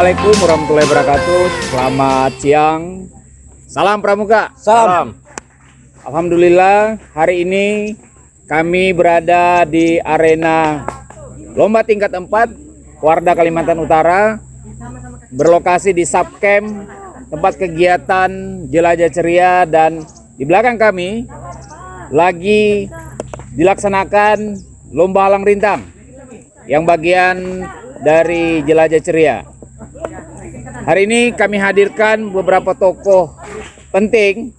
Assalamualaikum warahmatullahi wabarakatuh. Selamat siang. Salam Pramuka. Salam. Alhamdulillah hari ini kami berada di arena lomba tingkat 4 Warda Kalimantan Utara, berlokasi di Subcamp tempat kegiatan Jelajah Ceria, dan di belakang kami lagi dilaksanakan lomba halang rintang yang bagian dari Jelajah Ceria. Hari ini kami hadirkan beberapa tokoh penting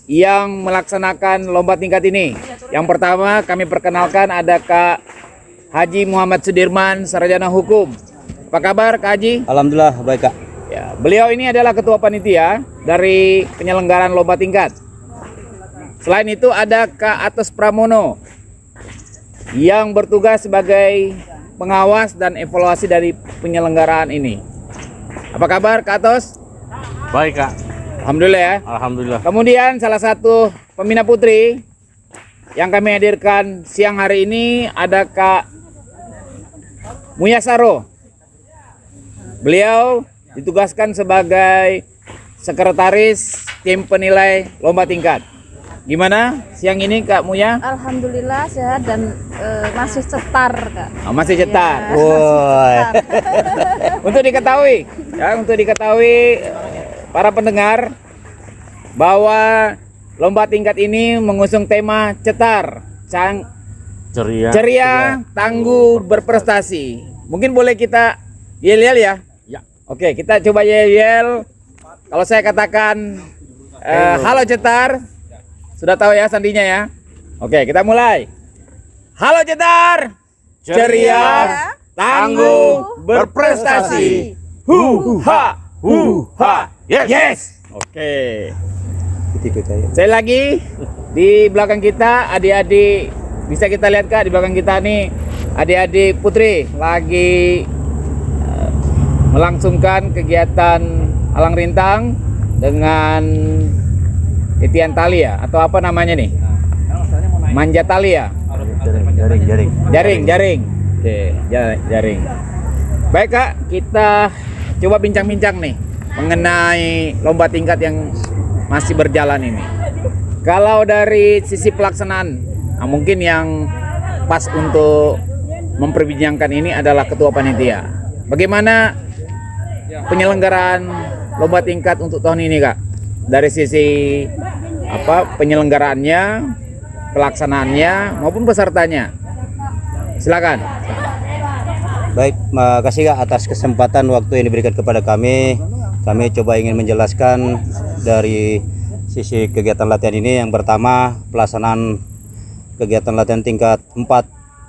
yang melaksanakan lomba tingkat ini. Yang pertama kami perkenalkan ada Kak Haji Muhammad Sudirman, Sarjana Hukum. Apa kabar Kak Haji? Alhamdulillah baik Kak. Ya, beliau ini adalah ketua panitia dari penyelenggaraan lomba tingkat. Selain itu ada Kak Atos Pramono yang bertugas sebagai pengawas dan evaluasi dari penyelenggaraan ini. Apa kabar Kak Atos? Baik Kak. Alhamdulillah ya. Alhamdulillah. Kemudian salah satu pembina putri yang kami hadirkan siang hari ini ada Kak Muyasaro. Beliau ditugaskan sebagai sekretaris tim penilai lomba tingkat. Gimana siang ini Kak Muya? Alhamdulillah sehat dan masih cetar Kak. Oh, masih cetar. Ya, Woi. Untuk diketahui para pendengar bahwa lomba tingkat ini mengusung tema cetar, ceria, tangguh, berprestasi. Mungkin boleh kita yel-yel ya? Ya. Oke, kita coba yel-yel. Kalau saya katakan halo cetar, sudah tahu ya sandinya ya? Oke, kita mulai. Halo cetar, ceria, tangguh, berprestasi. Hu-ha, hu-ha. Yes. Oke. Saya lagi di belakang kita adik-adik, bisa kita lihat Kak di belakang kita nih adik-adik putri lagi melangsungkan kegiatan halang rintang dengan titian tali ya, atau apa namanya nih? Manja tali ya? Jaring. Oke, jaring. Baik Kak, kita coba bincang-bincang nih mengenai lomba tingkat yang masih berjalan ini. Kalau dari sisi pelaksanaan, mungkin yang pas untuk memperbincangkan ini adalah ketua panitia. Bagaimana penyelenggaraan lomba tingkat untuk tahun ini Kak? Dari sisi penyelenggaraannya, pelaksanaannya maupun pesertanya. Silakan. Baik, makasih Kak atas kesempatan waktu yang diberikan kepada kami. Kami coba ingin menjelaskan dari sisi kegiatan latihan ini. Yang pertama, pelaksanaan kegiatan latihan tingkat 4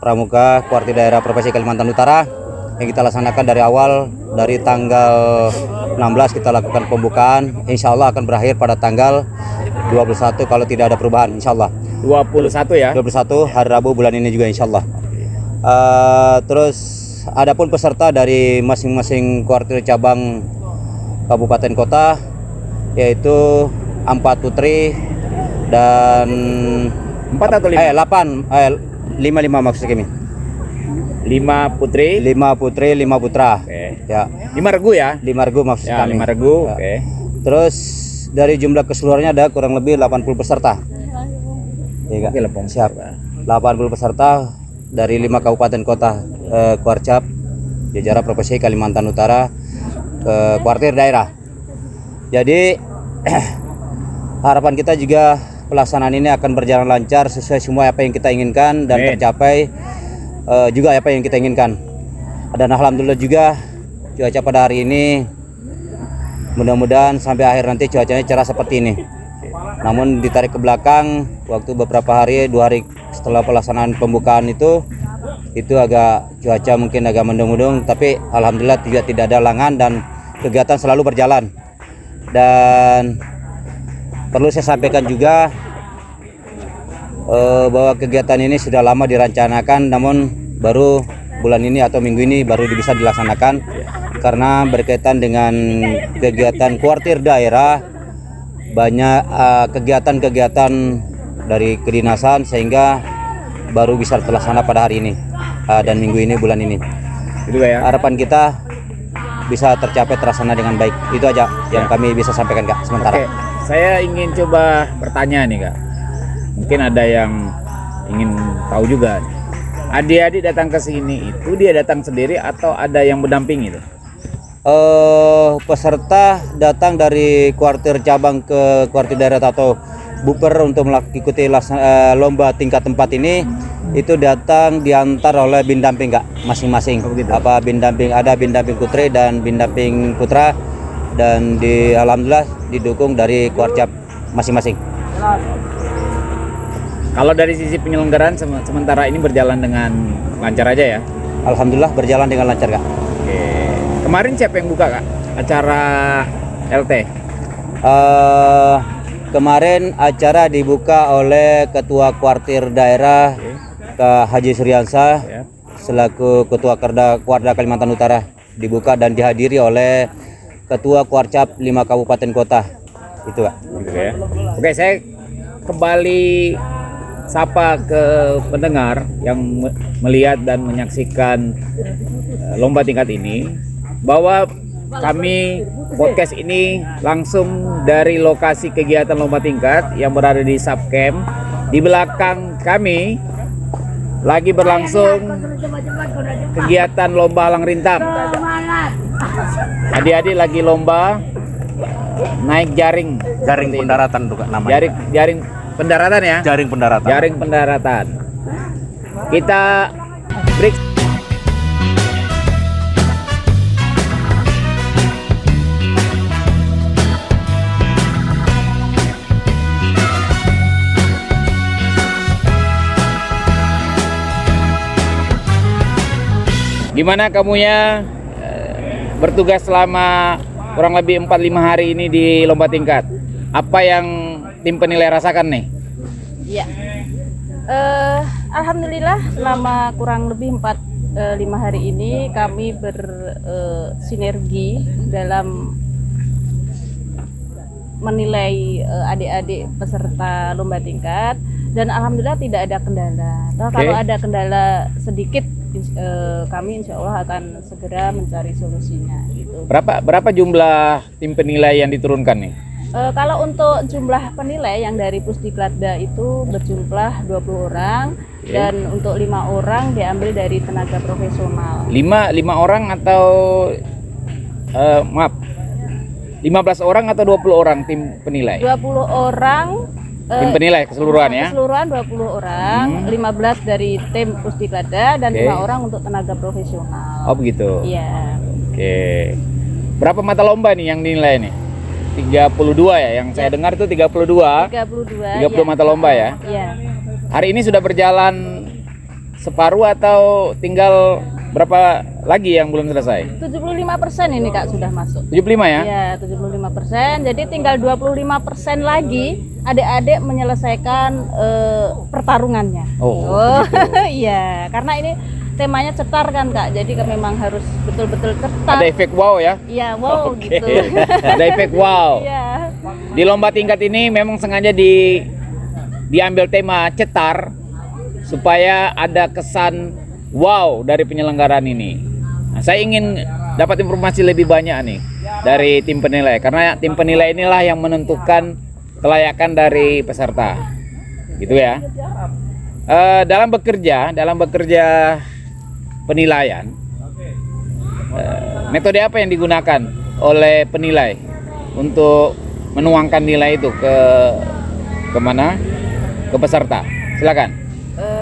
Pramuka Kuartir Daerah Provinsi Kalimantan Utara yang kita laksanakan dari awal, dari tanggal 16 kita lakukan pembukaan. Insya Allah akan berakhir pada tanggal 21 kalau tidak ada perubahan, insya Allah. 21 ya? 21 hari Rabu bulan ini juga insya Allah. Terus adapun peserta dari masing-masing kuartir cabang kabupaten kota, yaitu 4 putri dan 4 atau 5? 5 maksud kami. 5 putri, 5 putri, 5 putra. Oke. Ya. 5 regu ya? 5 regu maksud Ya, kami. 5 regu. Ya. Oke. Terus dari jumlah keseluruhannya ada kurang lebih 80 peserta. Ya, Kak? Oke, lepong. Siap. 80 peserta dari 5 kabupaten kota Kuarcap jajaran Provinsi Kalimantan Utara ke kuartir daerah. Jadi harapan kita juga pelaksanaan ini akan berjalan lancar sesuai semua apa yang kita inginkan dan tercapai juga apa yang kita inginkan. Dan alhamdulillah juga cuaca pada hari ini mudah-mudahan sampai akhir nanti cuacanya cerah seperti ini. Namun ditarik ke belakang waktu beberapa hari, 2 hari setelah pelaksanaan pembukaan itu agak cuaca mungkin agak mendung-mendung, tapi alhamdulillah juga tidak ada halangan dan kegiatan selalu berjalan. Dan perlu saya sampaikan juga bahwa kegiatan ini sudah lama direncanakan, namun baru bulan ini atau minggu ini baru bisa dilaksanakan karena berkaitan dengan kegiatan kuartir daerah, banyak kegiatan-kegiatan dari kedinasan sehingga baru bisa terlaksana pada hari ini dan minggu ini, bulan ini. Gitu ya. Harapan kita bisa tercapai terlaksana dengan baik. Itu aja yang kami bisa sampaikan Kak sementara. Oke, saya ingin coba bertanya nih Kak. Mungkin ada yang ingin tahu juga. Adik-adik datang ke sini itu dia datang sendiri atau ada yang mendampingi itu? Peserta datang dari kuartir cabang ke kuartir daerah atau buper untuk mengikuti lomba tingkat 4 ini, itu datang diantar oleh bindamping Kak masing-masing. Apa bindamping, ada bindamping putri dan bindamping putra, dan alhamdulillah didukung dari kuarcap masing-masing. Kalau dari sisi penyelenggaraan sementara ini berjalan dengan lancar aja ya? Alhamdulillah berjalan dengan lancar Kak. Oke. Kemarin siapa yang buka Kak acara LT? Kemarin acara dibuka oleh Ketua Kuartir Daerah Kak Haji Suryansa Ya. selaku Ketua Kuarda Kalimantan Utara, dibuka dan dihadiri oleh Ketua Kuarcap 5 Kabupaten Kota. Itu Kak. Gitu ya. Oke, saya kembali sapa ke pendengar yang melihat dan menyaksikan lomba tingkat ini, bahwa kami podcast ini langsung dari lokasi kegiatan lomba tingkat yang berada di Subcamp. Di belakang kami lagi berlangsung kegiatan lomba halang rintang. Adik-adik lagi lomba naik jaring. Jaring pendaratan tuh Kak namanya. Jaring pendaratan ya. Jaring pendaratan. Jaring pendaratan. Kita break. Gimana kamunya bertugas selama kurang lebih 4-5 hari ini di lomba tingkat? Apa yang tim penilai rasakan nih? Ya, alhamdulillah selama kurang lebih 4-5 hari ini kami bersinergi dalam menilai adik-adik peserta lomba tingkat, dan alhamdulillah tidak ada kendala. Kalau ada kendala sedikit, kami insya Allah akan segera mencari solusinya. Gitu. Berapa jumlah tim penilai yang diturunkan nih? Kalau untuk jumlah penilai yang dari Pusdiklatda itu berjumlah 20 orang, dan untuk 5 orang diambil dari tenaga profesional. 5 orang atau maaf, 15 orang atau 20 orang tim penilai? 20 orang tim penilai keseluruhan ya? Keseluruhan 20 orang, 15 dari tim Pusdiklatda dan 5 orang untuk tenaga profesional. Oh begitu? Iya. Oke. Berapa mata lomba nih yang dinilai nih? 32 ya, yang saya dengar itu 32 32 mata lomba ya? Iya. Hari ini sudah berjalan separuh atau tinggal berapa lagi yang belum selesai? 75% ini Kak sudah masuk. 75 ya? Iya, 75%. Jadi tinggal 25% lagi adik-adik menyelesaikan pertarungannya. Oh. Iya, karena ini temanya cetar kan Kak. Jadi memang harus betul-betul cetar. Ada efek wow ya? Iya, wow Oke. gitu. Ada efek wow. Iya. Di lomba tingkat ini memang sengaja diambil tema cetar supaya ada kesan wow dari penyelenggaraan ini. Nah, saya ingin dapat informasi lebih banyak nih dari tim penilai, karena tim penilai inilah yang menentukan kelayakan dari peserta, gitu ya. Dalam bekerja penilaian, metode apa yang digunakan oleh penilai untuk menuangkan nilai itu ke mana? Ke peserta. Silakan.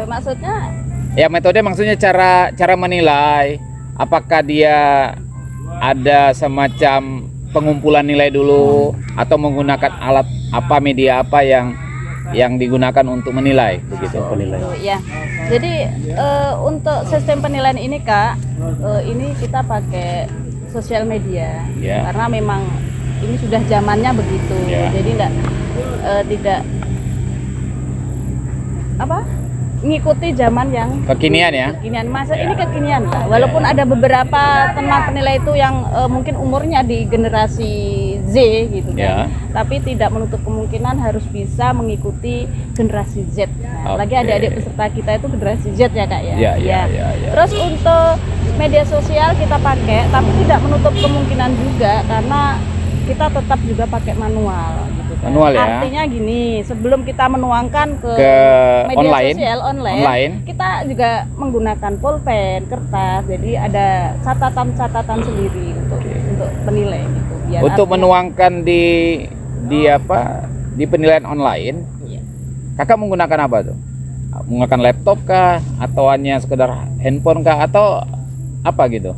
Maksudnya? Ya, metode maksudnya cara menilai, apakah dia ada semacam pengumpulan nilai dulu atau menggunakan alat apa, media apa yang digunakan untuk menilai begitu. Ya. Jadi untuk sistem penilaian ini Kak, ini kita pakai sosial media. Ya. Karena memang ini sudah zamannya begitu. Ya. Jadi tidak mengikuti zaman yang Kekinian ya. kekinian. Masa ini kekinian Kak. Walaupun ada beberapa teman penilai itu yang mungkin umurnya di generasi Z gitu kan. Tapi tidak menutup kemungkinan harus bisa mengikuti generasi Z. Nah, lagi adik-adik peserta kita itu generasi Z ya Kak ya. Ya. Terus untuk media sosial kita pakai, tapi tidak menutup kemungkinan juga karena kita tetap juga pakai manual gitu kan. Manual ya. Artinya gini, sebelum kita menuangkan ke online, media sosial online, kita juga menggunakan pulpen, kertas. Jadi ada catatan-catatan sendiri untuk penilai gitu. Biar untuk artinya- menuangkan di penilaian online. Iya. Kakak menggunakan apa tuh? Menggunakan laptop kah atau hanya sekedar handphone kah atau apa gitu?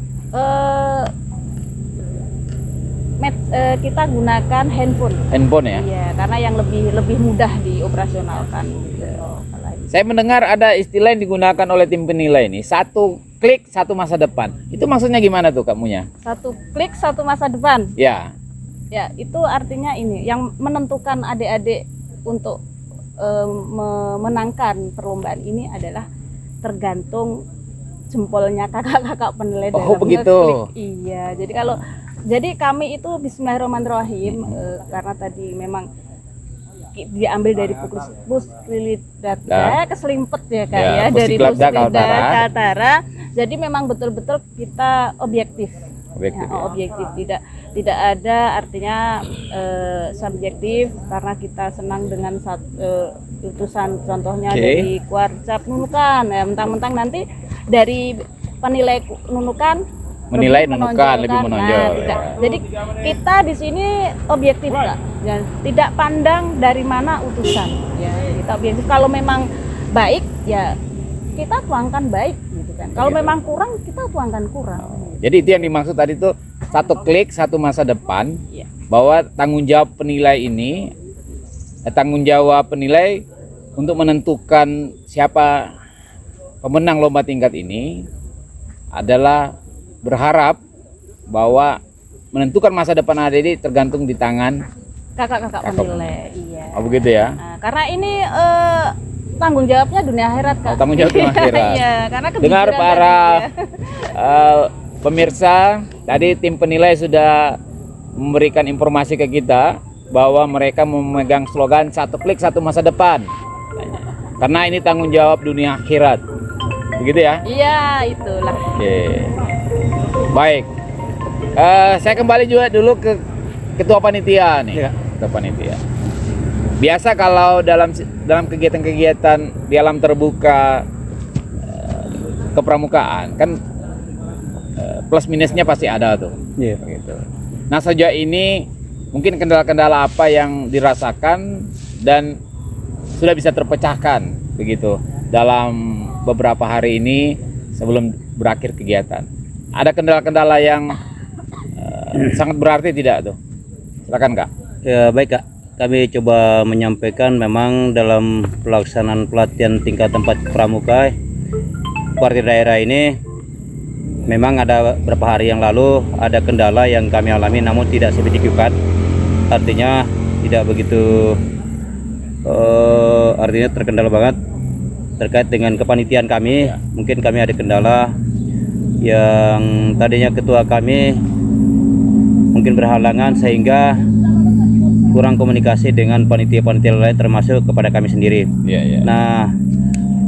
Kita gunakan handphone. Handphone ya. Iya, karena yang lebih mudah dioperasionalkan gitu. Kalau Saya mendengar ada istilah yang digunakan oleh tim penilai ini, satu klik satu masa depan. Itu maksudnya gimana tuh kamunya? satu klik satu masa depan. Ya. Ya, itu artinya ini yang menentukan adik-adik untuk memenangkan perlombaan ini adalah tergantung jempolnya kakak-kakak penilai Oh, dalam begitu. ngeklik. Iya, jadi kami itu Bismillahirrahmanirrahim karena tadi memang diambil dari Pusklilidata keselimpet ya Kak Ya, ya, dari Pusklilidata Pusklilidata Kaltara. Kaltara. Jadi memang betul-betul kita objektif. Objektif. Ya, objektif, tidak ada artinya subjektif karena kita senang dengan utusan contohnya Oke. dari Kuarcap Nunukan ya, mentang-mentang nanti dari penilai Nunukan Menilai lebih Nunukan, lebih menonjolkan. menonjol, Tidak. ya. Jadi kita di sini objektif Kak. Ya, tidak pandang dari mana utusan ya, kita objektif. Kalau memang baik ya kita tuangkan baik gitu kan, kalau memang kurang kita tuangkan kurang. Jadi itu yang dimaksud tadi tuh satu klik satu masa depan. Iya. Bahwa tanggung jawab penilai ini tanggung jawab penilai untuk menentukan siapa pemenang lomba tingkat ini adalah berharap bahwa menentukan masa depan adik ini tergantung di tangan Kakak-kakak penilai, iya. oh begitu ya. Nah, karena ini tanggung jawabnya dunia akhirat Kak. Oh, tanggung jawab dunia akhirat. Iya, karena Dengar kejujuran para tadi, ya. pemirsa, tadi tim penilai sudah memberikan informasi ke kita bahwa mereka memegang slogan satu klik satu masa depan. Karena ini tanggung jawab dunia akhirat. Begitu ya? Iya, itulah. Oke. Baik. Saya kembali juga dulu ke ketua panitia nih. Iya. Ketua panitia. Biasa kalau dalam kegiatan-kegiatan di alam terbuka kepramukaan kan plus minusnya pasti ada tuh. Iya. Gitu. Nah sejauh ini mungkin kendala-kendala apa yang dirasakan dan sudah bisa terpecahkan begitu dalam beberapa hari ini sebelum berakhir kegiatan. Ada kendala-kendala yang sangat berarti tidak tuh? Silakan Kak. Ya, baik Kak. Kami coba menyampaikan memang dalam pelaksanaan pelatihan tingkat 4 pramuka kuartir daerah ini memang ada beberapa hari yang lalu ada kendala yang kami alami namun tidak signifikan. Artinya tidak begitu artinya terkendala banget terkait dengan kepanitiaan kami. Mungkin kami ada kendala yang tadinya ketua kami mungkin berhalangan sehingga kurang komunikasi dengan panitia-panitia lain termasuk kepada kami sendiri. Iya, iya. Nah,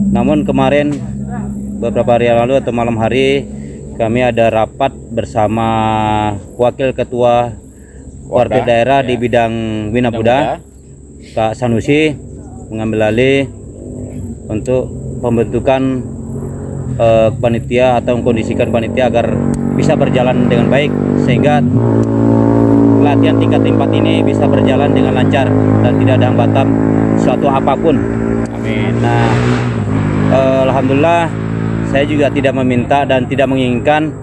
namun kemarin beberapa hari yang lalu atau malam hari kami ada rapat bersama wakil ketua kuartir daerah di bidang Bina Buddha, Kak Sanusi, mengambil alih untuk pembentukan panitia atau mengkondisikan panitia agar bisa berjalan dengan baik sehingga pelatihan tingkat 4 ini bisa berjalan dengan lancar dan tidak ada hambatan suatu apapun. Amin. Nah, alhamdulillah saya juga tidak meminta dan tidak menginginkan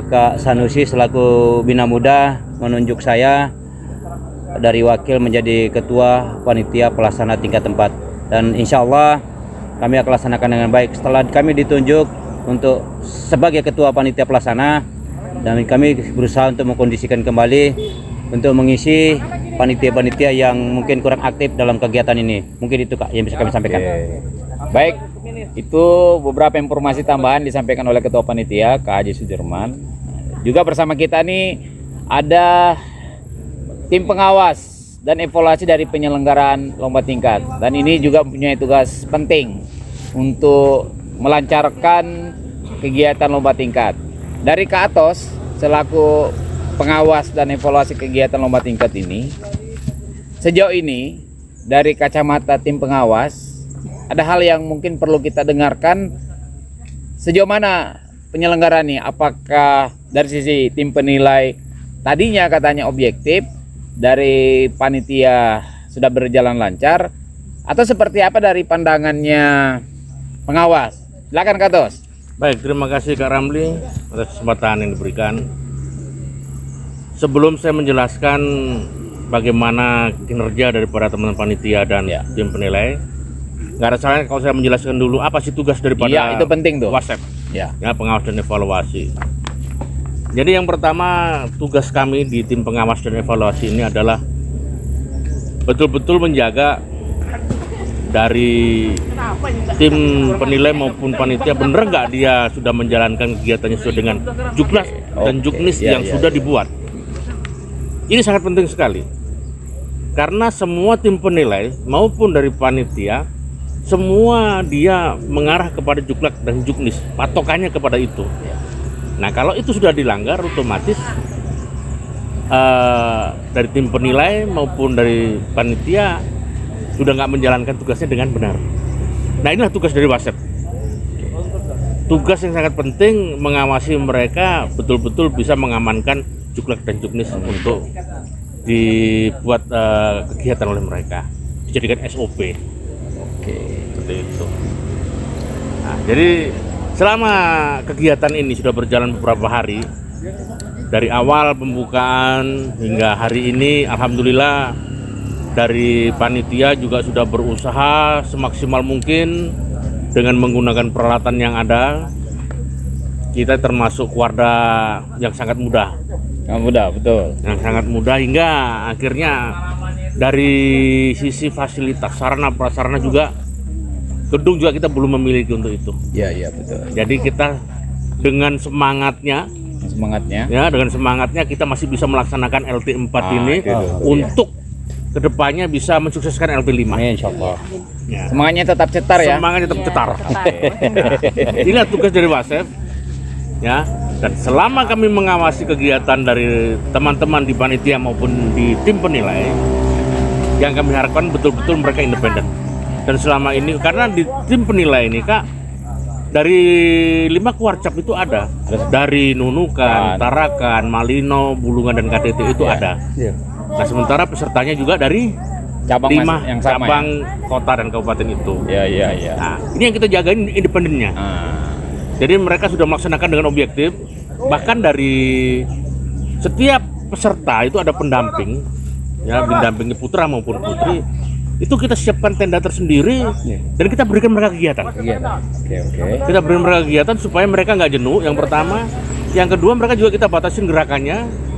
Kak Sanusi selaku Bina Muda menunjuk saya dari wakil menjadi ketua panitia pelaksana tingkat 4 dan insya Allah kami akan laksanakan dengan baik. Setelah kami ditunjuk untuk sebagai ketua panitia pelaksana dan kami berusaha untuk mengkondisikan kembali untuk mengisi panitia-panitia yang mungkin kurang aktif dalam kegiatan ini. Mungkin itu Kak yang bisa kami sampaikan. Baik, itu beberapa informasi tambahan disampaikan oleh Ketua Panitia Kak Haji Sudirman. Juga bersama kita nih ada tim pengawas dan evaluasi dari penyelenggaraan lomba tingkat. Dan ini juga mempunyai tugas penting untuk melancarkan kegiatan lomba tingkat. Dari Kak Atos selaku pengawas dan evaluasi kegiatan lomba tingkat ini, sejauh ini dari kacamata tim pengawas ada hal yang mungkin perlu kita dengarkan. Sejauh mana penyelenggara nih? Apakah dari sisi tim penilai tadinya katanya objektif, dari panitia sudah berjalan lancar, atau seperti apa dari pandangannya pengawas? Silakan Kak Atos. Baik, terima kasih Kak Ramli atas kesempatan yang diberikan. Sebelum saya menjelaskan bagaimana kinerja daripada teman-teman panitia dan tim penilai, nggak ada salahnya kalau saya menjelaskan dulu apa sih tugas daripada Iya, itu penting tuh. WASEP, Ya. pengawas dan evaluasi. Jadi yang pertama, tugas kami di tim pengawas dan evaluasi ini adalah betul-betul menjaga dari tim penilai maupun panitia, bener nggak dia sudah menjalankan kegiatannya sesuai dengan juklas dan juknis yang sudah dibuat. Ini sangat penting sekali karena semua tim penilai maupun dari panitia semua dia mengarah kepada juklak dan juknis, patokannya kepada itu. Nah, kalau itu sudah dilanggar, otomatis dari tim penilai maupun dari panitia sudah nggak menjalankan tugasnya dengan benar. Nah, inilah tugas dari WASEP. Tugas yang sangat penting mengawasi mereka betul-betul bisa mengamankan juklak dan juknis untuk dibuat kegiatan oleh mereka, dijadikan SOP. Oke. Seperti itu. Nah, jadi selama kegiatan ini sudah berjalan beberapa hari, dari awal pembukaan hingga hari ini, alhamdulillah dari panitia juga sudah berusaha semaksimal mungkin dengan menggunakan peralatan yang ada. Kita termasuk Warda yang sangat mudah. Mudah, betul. Yang sangat mudah hingga akhirnya dari sisi fasilitas sarana prasarana juga, gedung juga kita belum memiliki untuk itu. Iya, betul. Jadi kita dengan semangatnya kita masih bisa melaksanakan LT4 ini untuk kedepannya bisa mensukseskan LT5. Insya Allah. Ya. Semangatnya tetap cetar ya. Semangatnya tetap cetar. Inilah tugas dari WASEP. Ya. Dan selama kami mengawasi kegiatan dari teman-teman di panitia maupun di tim penilai, yang kami harapkan betul-betul mereka independen. Dan selama ini karena di tim penilai ini Kak, dari 5 kuarcap itu ada, dari Nunukan, Tarakan, Malino, Bulungan dan KTT itu ada. Nah, sementara pesertanya juga dari Cabang 5 yang sama cabang kota dan kabupaten itu. Iya. Nah, ini yang kita jagain independennya. Jadi mereka sudah melaksanakan dengan objektif. Bahkan dari setiap peserta itu ada pendamping, ya, mendampingi putra maupun putri. Itu kita siapkan tenda tersendiri dan kita berikan mereka kegiatan. Oke. Kita berikan mereka kegiatan supaya mereka nggak jenuh. Yang pertama, yang kedua mereka juga kita batasin gerakannya.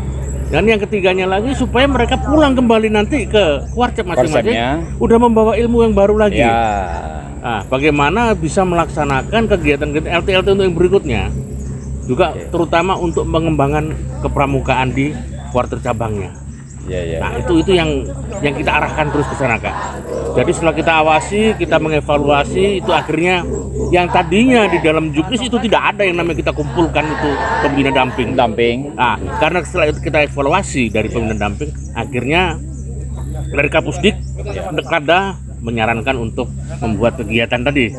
Dan yang ketiganya lagi supaya mereka pulang kembali nanti ke kuarcap masing-masing udah membawa ilmu yang baru lagi. Nah, bagaimana bisa melaksanakan kegiatan LT-LT untuk yang berikutnya juga terutama untuk mengembangkan kepramukaan di kuarter cabangnya. Nah, itu yang kita arahkan terus ke sana Kak. Jadi setelah kita awasi, kita mengevaluasi, itu akhirnya yang tadinya di dalam juknis itu tidak ada yang namanya kita kumpulkan itu pembina damping. Nah, karena setelah itu kita evaluasi dari pembina damping, akhirnya dari Kapusdik Dekada menyarankan untuk membuat kegiatan tadi.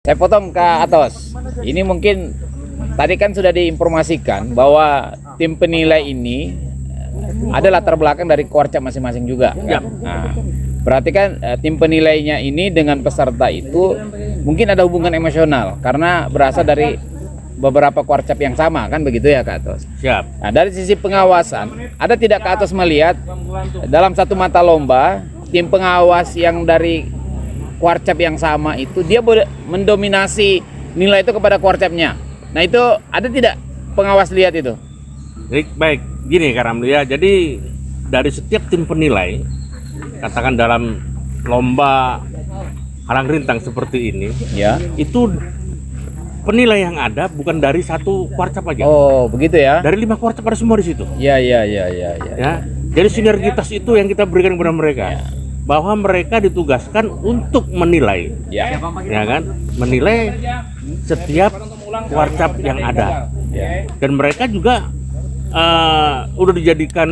Saya potong Kak Atos. Ini mungkin tadi kan sudah diinformasikan bahwa tim penilai ini ada latar belakang dari kuarcap masing-masing juga. Nah, berarti kan tim penilainya ini dengan peserta itu mungkin ada hubungan emosional karena berasal dari beberapa kuarcap yang sama, kan begitu ya Kak Atos? Siap. Nah, dari sisi pengawasan, ada tidak Kak Atos melihat dalam satu mata lomba tim pengawas yang dari kuarcap yang sama itu dia mendominasi nilai itu kepada kuarcapnya. Nah, itu ada tidak pengawas lihat itu? Baik, gini Kak Ramli ya. Jadi dari setiap tim penilai, katakan dalam lomba halang rintang seperti ini, itu penilai yang ada bukan dari satu kuarcap aja. Oh, begitu ya? Dari 5 kuarcap ada semua di situ. Ya. Ya. Jadi sinergitas itu yang kita berikan kepada mereka, bahwa mereka ditugaskan untuk menilai, Ya. ya kan, menilai setiap warcap yang ada. Dan mereka juga udah dijadikan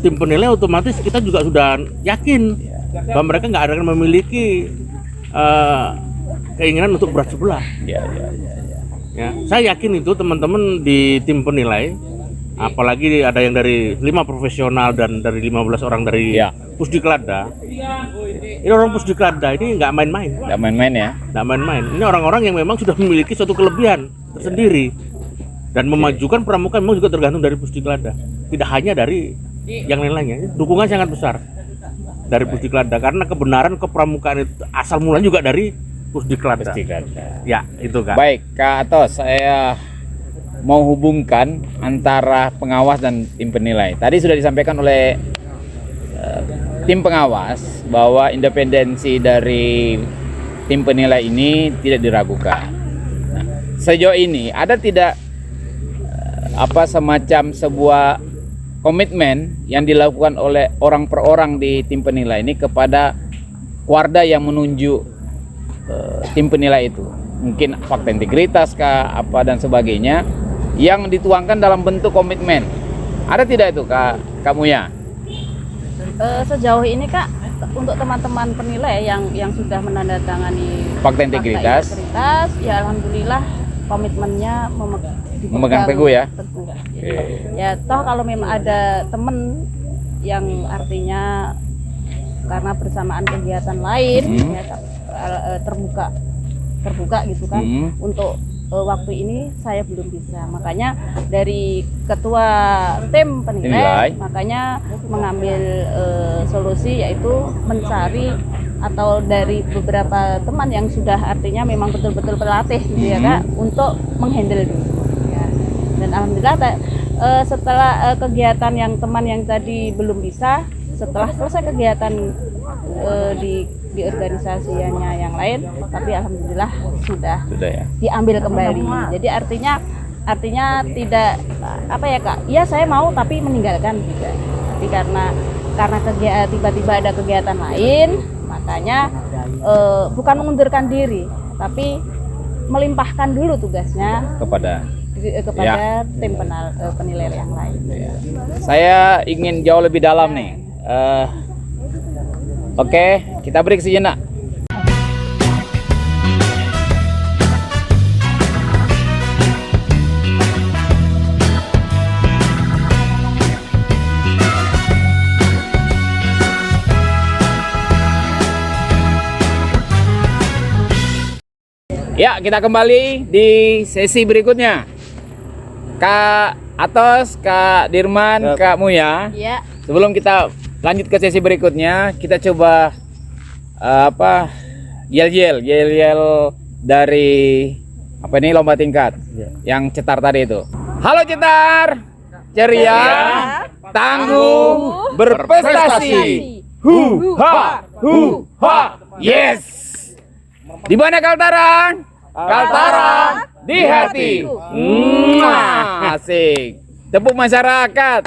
tim penilai, otomatis kita juga sudah yakin bahwa mereka nggak akan memiliki keinginan untuk berat sebelah. Ya, saya yakin itu teman-teman di tim penilai, apalagi ada yang dari 5 profesional dan dari 15 orang dari Pusdiklada. Ini orang Pusdiklada ini nggak main-main. Nggak main-main ya. Nggak main-main. Ini orang-orang yang memang sudah memiliki suatu kelebihan tersendiri. Dan memajukan pramuka memang juga tergantung dari Pusdiklada. Tidak hanya dari yang lain-lainnya. Dukungan sangat besar dari Pusdiklada karena kebenaran kepramukaan itu asal mulanya juga dari Pusdiklada. Ya, itu Kak. Baik, Kak Atos, saya mau hubungkan antara pengawas dan tim penilai. Tadi sudah disampaikan oleh tim pengawas bahwa independensi dari tim penilai ini tidak diragukan. Nah, sejauh ini ada tidak semacam sebuah komitmen yang dilakukan oleh orang per orang di tim penilai ini kepada Kuarda yang menunjuk tim penilai itu? Mungkin fakta integritas kah, apa dan sebagainya yang dituangkan dalam bentuk komitmen. Ada tidak itu Kak Muya? Sejauh ini Kak, untuk teman-teman penilai yang sudah menandatangani Fakta integritas, ya alhamdulillah komitmennya memegang teguh ya. Teguh. Ya toh kalau memang ada temen yang artinya karena bersamaan kegiatan lain ya terbuka gitu kan untuk waktu ini saya belum bisa, makanya dari ketua tim penilai makanya mengambil solusi yaitu mencari atau dari beberapa teman yang sudah artinya memang betul-betul berlatih gitu ya Kak untuk menghandle dulu ya. Dan alhamdulillah setelah kegiatan yang teman yang tadi belum bisa, setelah selesai kegiatan di organisasinya yang lain, tapi alhamdulillah sudah ya, diambil kembali. Jadi artinya tidak apa ya Kak, ya saya mau tapi meninggalkan juga. Tapi karena tiba-tiba ada kegiatan lain, makanya bukan mengundurkan diri, tapi melimpahkan dulu tugasnya kepada tim penilai yang lain. Saya ingin jauh lebih dalam nih. Oke, kita break sejenak. Ya, kita kembali di sesi berikutnya. Kak Atos, Kak Dirman, Kak Muya. Ya. Sebelum kita lanjut ke sesi berikutnya, kita coba yel-yel dari lomba tingkat yang Cetar tadi itu. Halo Cetar, ceria, tangguh, berprestasi. Hu ha, yes. Di mana Kaltara? Kaltara di hati. Asik. Tepuk masyarakat.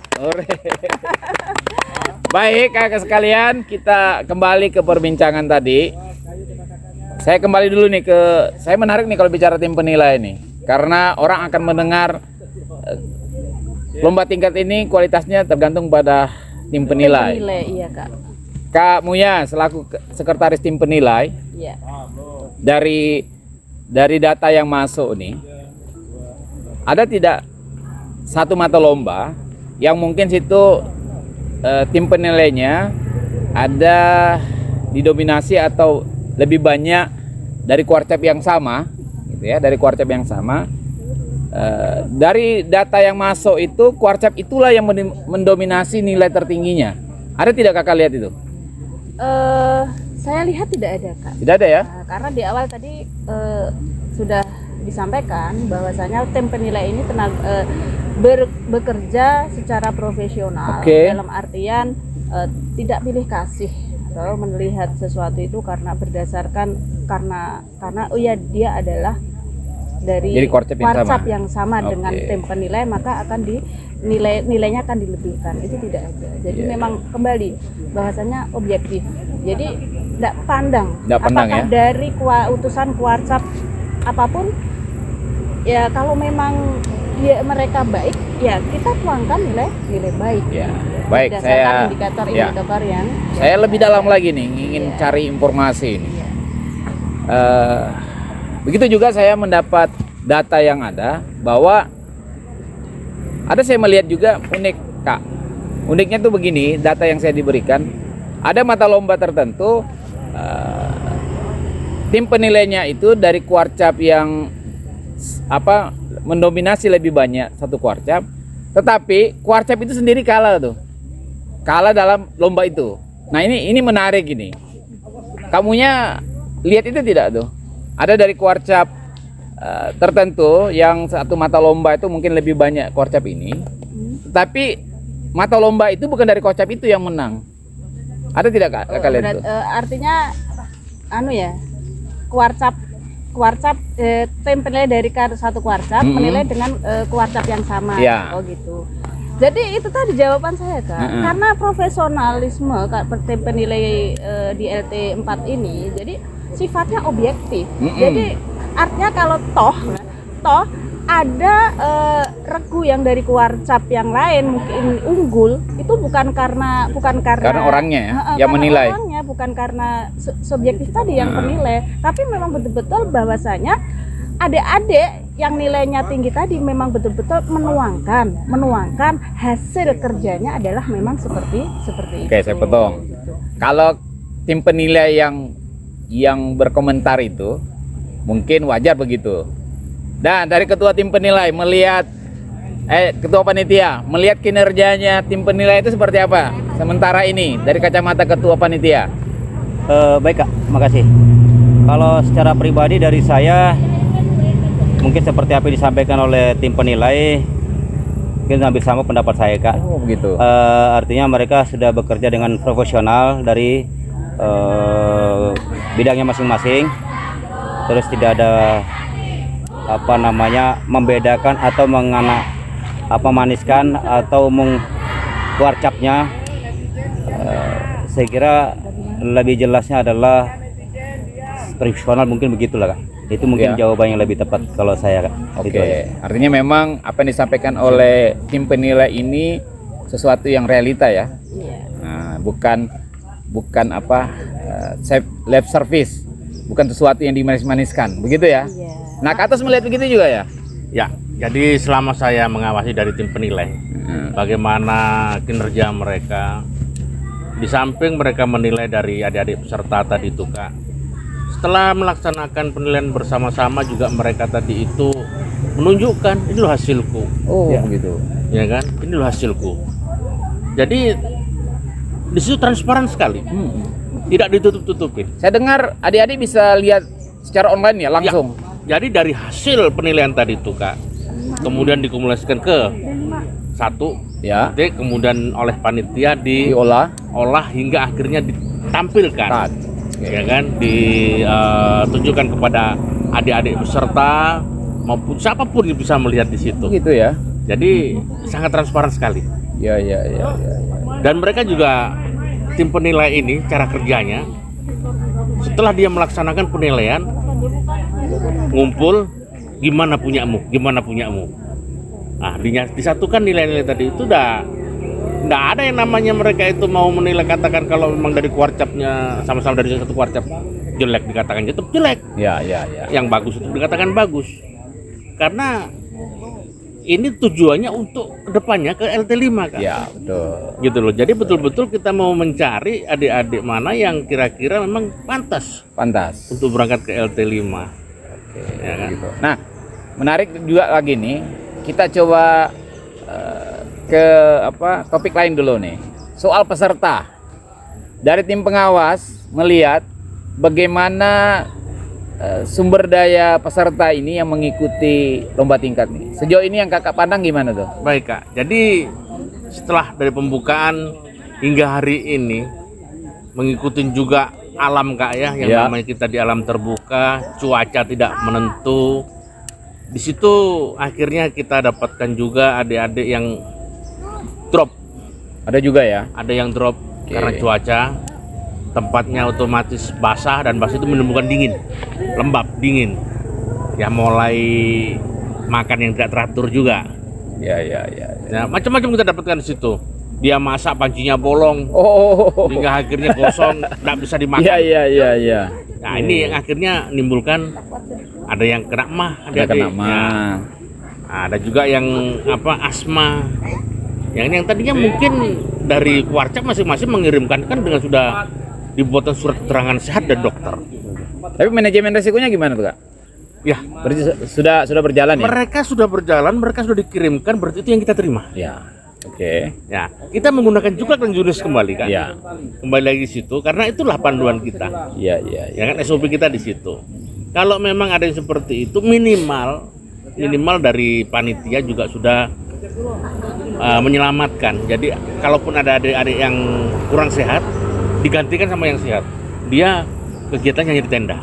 Baik kakak sekalian, kita kembali ke perbincangan tadi. Saya kembali dulu nih saya menarik nih kalau bicara tim penilai nih, karena orang akan mendengar lomba tingkat ini kualitasnya tergantung pada tim penilai. Iya Kak. Kak Muya selaku sekretaris tim penilai, iya. Dari data yang masuk nih, ada tidak satu mata lomba yang mungkin situ tim penilainya ada didominasi atau lebih banyak dari kuarcap yang sama, gitu ya, dari kuarcap yang sama. Dari data yang masuk itu kuarcap itulah yang mendominasi nilai tertingginya. Ada tidak kakak lihat itu? Saya lihat tidak ada Kak. Tidak ada ya? Karena di awal tadi sudah disampaikan bahwasanya tim penilai ini bekerja secara profesional, dalam artian tidak pilih kasih atau melihat sesuatu itu karena berdasarkan karena oh ya dia adalah dari kuarcap yang sama dengan tim penilai, maka akan nilainya akan dilebihkan, itu tidak ada. Jadi memang kembali bahwasanya objektif. Jadi tidak pandang apakah ya? dari utusan Kuarcap apapun ya, kalau memang mereka baik ya kita tuangkan nilai baik. Ya. Baik, berdasarkan indikator yang saya lebih dalam lagi nih ingin cari informasi ini. Begitu juga saya mendapat data yang ada bahwa saya melihat juga unik, Kak. Uniknya tuh begini, data yang saya diberikan, ada mata lomba tertentu tim penilainya itu dari Kuarcap yang mendominasi lebih banyak satu Kuarcap, tetapi Kuarcap itu sendiri kalah dalam lomba itu. Nah ini menarik ini. Kamunya lihat itu tidak tuh? Ada dari Kuarcap tertentu yang satu mata lomba itu mungkin lebih banyak Kuarcap ini, tapi mata lomba itu bukan dari Kuarcap itu yang menang. Ada tidak kalian itu? Artinya Kuarcap tim penilai dari satu Kuarcap menilai dengan Kuarcap yang sama. Ya. Oh gitu. Jadi itu tadi jawaban saya, Kak. Karena profesionalisme tim penilai di LT 4 ini jadi sifatnya objektif. Jadi artinya kalau toh ada regu yang dari Kuarcap yang lain mungkin unggul, itu bukan karena orangnya yang menilai. Orangnya bukan karena subjektif tadi yang penilai, tapi memang betul-betul bahwasanya adik-adik yang nilainya tinggi tadi memang betul-betul menuangkan hasil kerjanya adalah memang seperti itu. Oke, saya potong. Kalau tim penilai yang berkomentar itu mungkin wajar begitu. Dan dari ketua tim penilai melihat ketua panitia melihat kinerjanya tim penilai itu seperti apa sementara ini dari kacamata ketua panitia? Baik Kak, makasih. Kalau secara pribadi dari saya mungkin seperti apa yang disampaikan oleh tim penilai, mungkin hampir sama pendapat saya Kak. Oh begitu. Artinya mereka sudah bekerja dengan profesional dari bidangnya masing-masing, terus tidak ada membedakan atau maniskan atau Kuarcapnya. Saya kira lebih jelasnya adalah profesional, mungkin begitulah Kak. Itu mungkin jawaban yang lebih tepat kalau saya Kak. Oke. Artinya memang apa yang disampaikan oleh tim penilai ini sesuatu yang realita ya. Nah, bukan lab service, bukan sesuatu yang dimanis-maniskan, begitu ya. Nah, ke atas melihat begitu juga ya. Ya, jadi selama saya mengawasi dari tim penilai, bagaimana kinerja mereka, di samping mereka menilai dari adik-adik peserta tadi itu Kak, setelah melaksanakan penilaian bersama-sama juga mereka tadi itu menunjukkan ini loh hasilku. Oh begitu. Ya kan, ini loh hasilku. Jadi di situ transparan sekali, tidak ditutup-tutupin. Saya dengar adik-adik bisa lihat secara online ya langsung. Ya, jadi dari hasil penilaian tadi itu Kak, kemudian dikumulasikan ke satu, nanti kemudian oleh panitia diolah hingga akhirnya ditampilkan. Ya kan, ditunjukkan kepada adik-adik peserta maupun siapapun yang bisa melihat di situ. Gitu ya. Jadi sangat transparan sekali. Ya. Dan mereka juga tim penilai ini cara kerjanya setelah dia melaksanakan penilaian ngumpul gimana punyamu. Nah, disatukan nilai-nilai tadi itu nggak ada yang namanya mereka itu mau menilai katakan kalau memang dari Kuarcapnya sama-sama dari satu Kuarcap jelek dikatakan jelek. Ya. Yang bagus itu dikatakan bagus. Karena ini tujuannya untuk kedepannya ke LT5 kan. Ya betul. Gitu loh. Jadi betul-betul kita mau mencari adik-adik mana yang kira-kira memang pantas untuk berangkat ke LT5. Oke. Ya kan? Gitu. Nah, menarik juga lagi nih. Kita coba ke topik lain dulu nih. Soal peserta. Dari tim pengawas melihat bagaimana sumber daya peserta ini yang mengikuti lomba tingkat nih. Sejauh ini yang kakak pandang gimana tuh? Baik Kak, jadi setelah dari pembukaan hingga hari ini mengikuti juga alam Kak ya, yang namanya kita di alam terbuka, cuaca tidak menentu. Di situ akhirnya kita dapatkan juga adik-adik yang Ada juga ya. Ada yang drop karena cuaca, tempatnya otomatis basah, dan basah itu menimbulkan dingin, lembab, dingin. Ya mulai makan yang tidak teratur juga. Ya. Nah, macam-macam kita dapatkan di situ. Dia masak pancinya bolong, Oh. hingga akhirnya kosong, tidak bisa dimakan. Iya. Nah, ini yang akhirnya menimbulkan ada yang kena mah, Ada kena mah. Nah, ada juga yang asma. Yang tadinya mungkin dari Kuarcap masing-masing mengirimkan kan dengan sudah dibuatkan surat keterangan sehat dari dokter. Tapi manajemen resikonya gimana tuh, Kak? Ya, Berarti sudah berjalan ya? mereka sudah berjalan, mereka sudah dikirimkan, berarti itu yang kita terima. Ya. Oke. Ya, kita menggunakan juga Junis kembali kan. Ya. Kembali lagi di situ karena itulah panduan kita. Iya. Ya kan, SOP kita di situ. Kalau memang ada yang seperti itu, minimal dari panitia juga sudah menyelamatkan. Jadi kalaupun ada adik-adik yang kurang sehat, digantikan sama yang sehat. Dia kegiatannya hanya di tenda.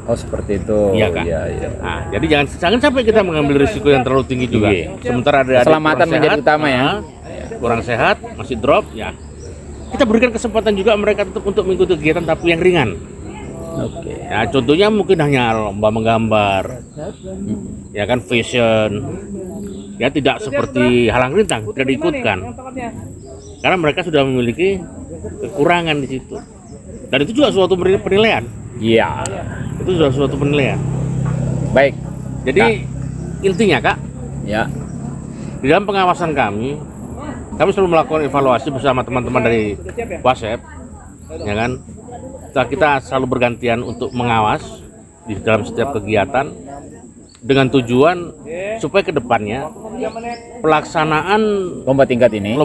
Oh, seperti itu. Iya kan? Iya. Nah, jadi jangan sampai kita mengambil risiko yang terlalu tinggi juga. Iya. Sementara ada Keselamatan menjadi utama ya. Kurang sehat, masih drop ya. Kita berikan kesempatan juga mereka tetap untuk mengikuti kegiatan tapi yang ringan. Oke. Ya, contohnya mungkin hanya lomba menggambar. Ya kan, fashion. Ya, tidak seperti halang rintang, tidak diikutkan. Karena mereka sudah memiliki kekurangan di situ. Dan itu juga suatu penilaian. Iya. Itu sudah suatu penilaian. Baik. Jadi intinya, Kak, Ya. di dalam pengawasan kami selalu melakukan evaluasi bersama teman-teman dari WhatsApp, ya kan? Kita selalu bergantian untuk mengawas di dalam setiap kegiatan dengan tujuan supaya kedepannya pelaksanaan Lomba tingkat ini.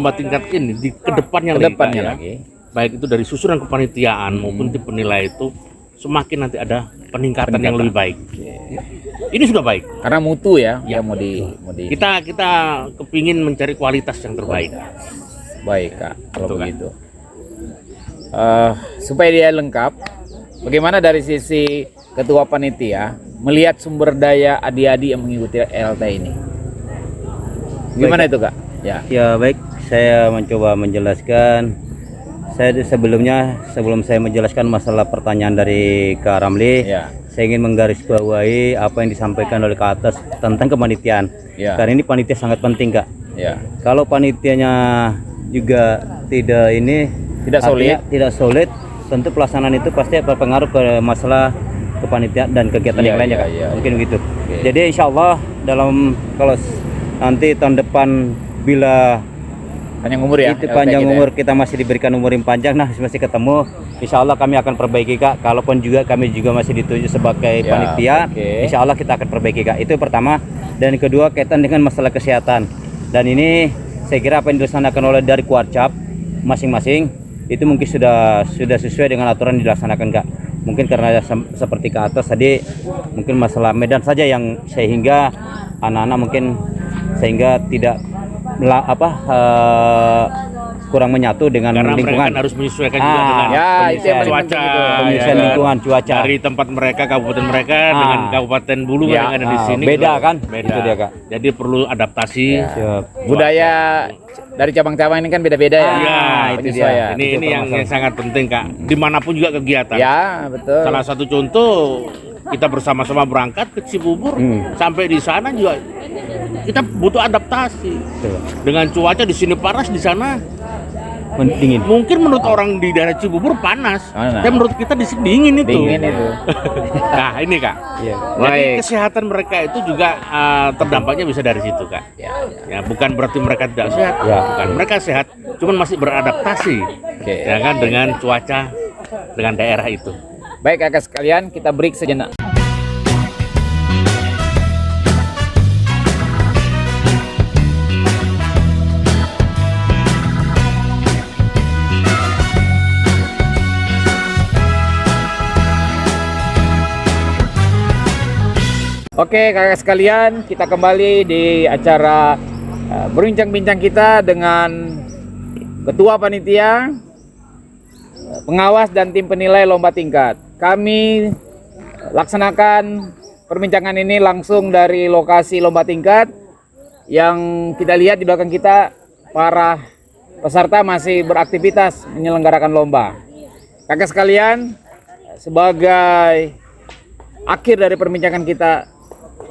di kedepannya Kedepannya ya, lagi. baik itu dari susunan kepanitiaan maupun tim penilai itu semakin nanti ada peningkatan yang lebih baik. Ini sudah baik. Karena mutu ya, Ya. yang mau di Kita kepingin mencari kualitas yang terbaik. Baik, Kak, kalau Betul, Kak. begitu. Supaya dia lengkap, bagaimana dari sisi ketua panitia melihat sumber daya adik-adik yang mengikuti LT ini? Gimana itu, Kak? Ya. Ya baik, saya mencoba menjelaskan. Sebelum saya menjelaskan masalah pertanyaan dari Kak Ramli, Ya. saya ingin menggarisbawahi apa yang disampaikan oleh Kak Atas tentang kepanitiaan. Ya. Karena ini panitia sangat penting, Kak. Ya. Kalau panitianya juga Tidak solid. tidak solid, tentu pelaksanaan itu pasti berpengaruh ke masalah kepanitiaan dan kegiatan Iya, yang lainnya, iya, Kak. iya. Mungkin begitu. Oke. Jadi insya Allah kalau nanti tahun depan bila Panjang umur ya. itu LT panjang kita ya. umur, kita masih diberikan umur yang panjang, nah masih ketemu, insya Allah kami akan perbaiki, Kak. Kalaupun juga kami juga masih dituju sebagai Ya, panitia, oke. insya Allah kita akan perbaiki, Kak. Itu yang pertama. Dan yang kedua kaitan dengan masalah kesehatan. Dan ini saya kira apa yang dilaksanakan oleh dari Kuarcap masing-masing itu mungkin sudah sesuai dengan aturan yang dilaksanakan, Kak. Mungkin karena seperti ke atas tadi, mungkin masalah medan saja yang sehingga anak-anak mungkin sehingga tidak kurang menyatu dengan Karena mereka lingkungan. kan harus menyesuaikan juga dengan Ya, itu yang paling cuaca, penting itu. Penyesuaian kan? lingkungan, cuaca. Dari tempat mereka, kabupaten mereka dengan kabupaten Bulu Ya, yang ada di sini beda juga kan? beda. Itu dia, Kak. Jadi perlu adaptasi. Siap. Budaya dari cabang-cabang ini kan beda-beda ya. Ya, itu dia. Penyesuaian. Ini yang sangat penting, Kak. Dimanapun juga kegiatan. Ya, betul. Salah satu contoh, kita bersama-sama berangkat ke Cibubur, sampai di sana juga kita butuh adaptasi. Betul. Dengan cuaca di sini panas, di sana Dingin. mungkin menurut orang di daerah Cibubur panas, Panas. tapi menurut kita di sini dingin itu. Dingin itu. Nah, ini, Kak. Iya. Jadi Baik. kesehatan mereka itu juga terdampaknya bisa dari situ, Kak. Ya, bukan berarti mereka tidak sehat, Ya. bukan. Mereka sehat, cuman masih beradaptasi, Oke. ya kan, dengan cuaca, dengan daerah itu. Baik, kakak sekalian, kita break sejenak. Oke, kakak sekalian, kita kembali di acara berbincang-bincang kita dengan Ketua Panitia, pengawas dan tim penilai lomba tingkat. Kami laksanakan perbincangan ini langsung dari lokasi lomba tingkat. Yang kita lihat di belakang kita para peserta masih beraktivitas menyelenggarakan lomba. Kakak sekalian, sebagai akhir dari perbincangan kita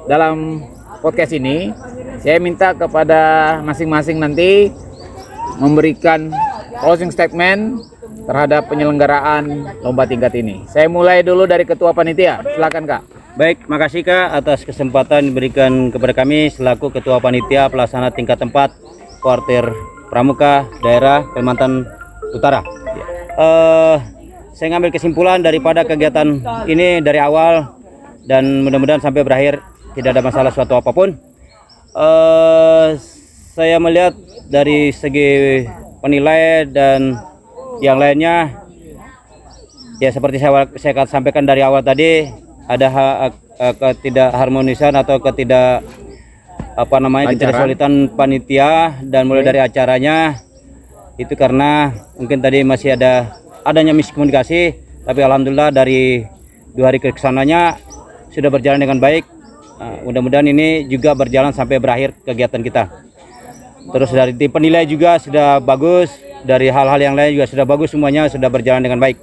dalam podcast ini, saya minta kepada masing-masing nanti memberikan closing statement terhadap penyelenggaraan lomba tingkat ini. Saya mulai dulu dari Ketua Panitia, silakan Kak. Baik, makasih Kak atas kesempatan diberikan kepada kami selaku Ketua Panitia Pelaksana tingkat 4 Kuartir Pramuka Daerah Kalimantan Utara. Saya ngambil kesimpulan daripada kegiatan ini dari awal dan mudah-mudahan sampai berakhir tidak ada masalah suatu apapun. Saya melihat dari segi penilai dan yang lainnya, ya seperti saya sampaikan dari awal tadi, ada ketidakharmonisan atau ketidaksolidan panitia dan mulai dari acaranya itu karena mungkin tadi masih adanya miskomunikasi, tapi alhamdulillah dari 2 hari kesananya sudah berjalan dengan baik. Mudah-mudahan ini juga berjalan sampai berakhir kegiatan kita. Terus dari tim penilai juga sudah bagus, dari hal-hal yang lain juga sudah bagus, semuanya sudah berjalan dengan baik.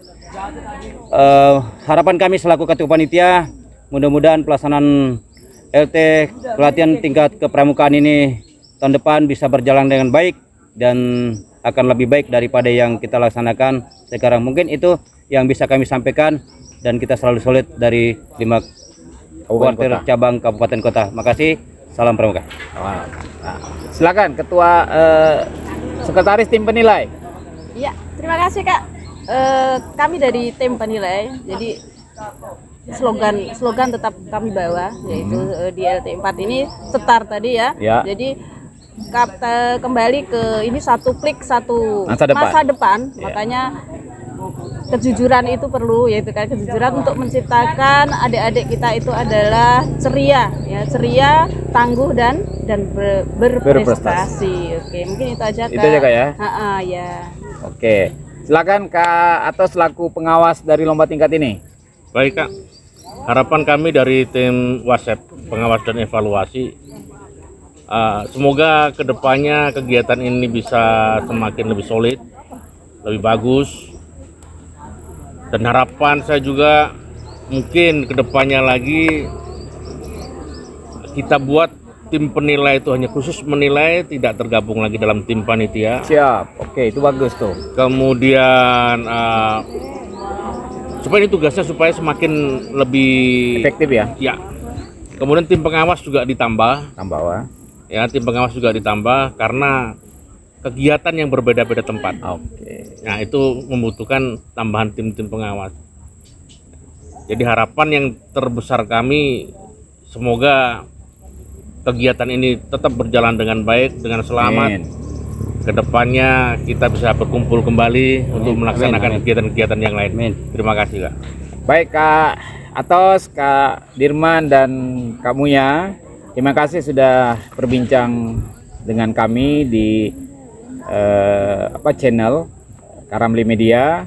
Harapan kami selaku Ketua Panitia, mudah-mudahan pelaksanaan LT pelatihan tingkat kepramukaan ini tahun depan bisa berjalan dengan baik dan akan lebih baik daripada yang kita laksanakan sekarang. Mungkin itu yang bisa kami sampaikan dan kita selalu solid dari 5 kuartir cabang kabupaten kota. Makasih, salam pramuka. Silakan Ketua Sekretaris Tim Penilai. Ya, terima kasih Kak. Kami dari tim penilai, jadi slogan tetap kami bawa, yaitu di LT4 ini setar tadi ya. Jadi kembali ke ini satu klik satu masa depan. Makanya kejujuran itu perlu, yaitu kan kejujuran untuk menciptakan adik-adik kita itu adalah ceria, ya ceria, tangguh dan berprestasi. Oke, mungkin itu aja Kak. Itu aja Kak ya. Ya. Oke, silakan Kak Atos selaku pengawas dari lomba tingkat ini. Baik Kak, harapan kami dari tim WhatsApp pengawas dan evaluasi, semoga kedepannya kegiatan ini bisa semakin lebih solid, lebih bagus. Dan harapan saya juga mungkin kedepannya lagi kita buat tim penilai itu hanya khusus menilai, tidak tergabung lagi dalam tim panitia. Siap, oke itu bagus tuh. Kemudian supaya ini tugasnya supaya semakin lebih efektif ya. Ya. Kemudian tim pengawas juga ditambah. Ya, tim pengawas juga ditambah karena kegiatan yang berbeda-beda tempat. Oke. Nah, itu membutuhkan tambahan tim-tim pengawas. Jadi harapan yang terbesar kami semoga kegiatan ini tetap berjalan dengan baik, dengan selamat. Amin. Kedepannya kita bisa berkumpul kembali untuk melaksanakan kegiatan-kegiatan yang lain. Amin. Terima kasih Kak. Baik Kak Atos, Kak Dirman dan Kak Muya, terima kasih sudah berbincang dengan kami di channel Karamli Media.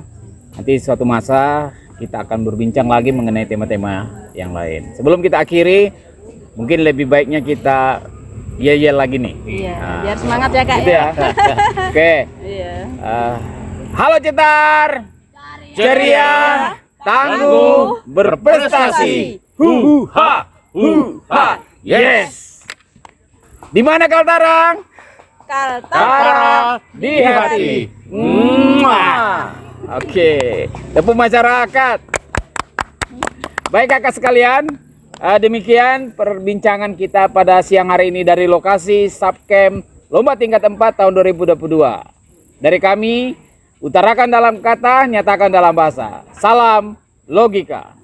Nanti suatu masa kita akan berbincang lagi mengenai tema-tema yang lain. Sebelum kita akhiri, mungkin lebih baiknya kita yel lagi nih. Iya, biar semangat ya Kak gitu ya. Oke. Iya. Halo Cetar, ceria, tangguh, berprestasi. Ha. Yes. Di mana Kaltarang? Kaltara di hati. Oke, tepuk masyarakat. Baik kakak sekalian, demikian perbincangan kita pada siang hari ini dari lokasi Subcamp Lomba Tingkat 4 tahun 2022. Dari kami, utarakan dalam kata, nyatakan dalam bahasa. Salam logika.